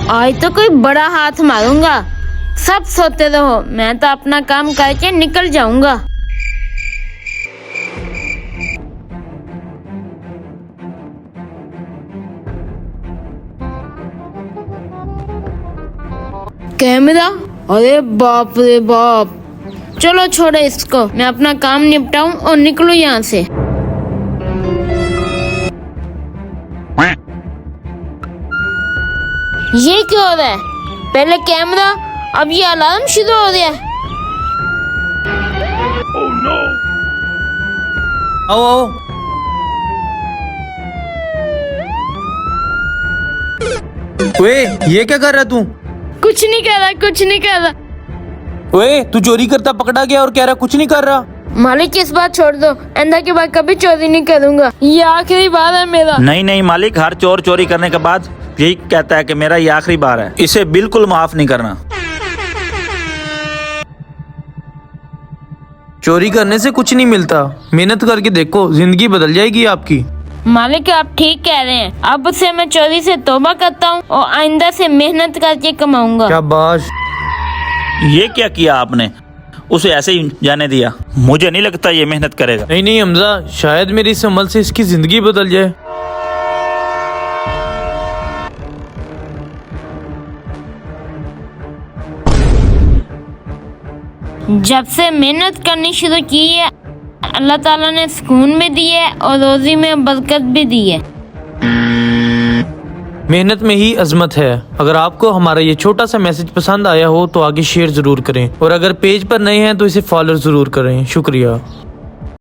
आज तो कोई बड़ा हाथ मारूंगा। सब सोते रहो, मैं तो अपना काम करके निकल जाऊंगा। कैमरा, अरे बाप रे बाप। चलो छोड़ो इसको, मैं अपना काम निपटाऊं और निकलूं यहाँ से। ये क्या हो रहा है? पहले कैमरा, अब ये अलार्म शुरू हो गया। Oh, no. आओ आओ। ओए, ये क्या कर रहा तू? कुछ नहीं कर रहा, कुछ नहीं कर रहा। ओए, तू चोरी करता पकड़ा गया और कह रहा कुछ नहीं कर रहा। मालिक इस बात छोड़ दो, अंधा के बाद कभी चोरी नहीं करूंगा। ये आखिरी बार है मेरा। नहीं नहीं मालिक, हर चोर चोरी करने के बाद यही कहता है कि मेरा ये आखिरी बार है। इसे बिल्कुल माफ नहीं करना। चोरी करने से कुछ नहीं मिलता, मेहनत करके देखो, जिंदगी बदल जाएगी आपकी। मालिक आप ठीक कह रहे हैं। अब से मैं चोरी से तौबा करता हूँ और आइंदा से मेहनत करके कमाऊंगा। शाबाश। ये क्या किया आपने? उसे ऐसे ही जाने दिया। मुझे नहीं लगता ये मेहनत करेगा। नहीं नहीं हमजा, शायद मेरी इस अमल से इसकी जिंदगी बदल जाए। जब से मेहनत करनी शुरू की है, अल्लाह ताला ने सुकून भी दी है और रोजी में बरकत भी दी है। मेहनत में ही अजमत है। अगर आपको हमारा ये छोटा सा मैसेज पसंद आया हो तो आगे शेयर जरूर करें, और अगर पेज पर नए हैं तो इसे फॉलो जरूर करें। शुक्रिया।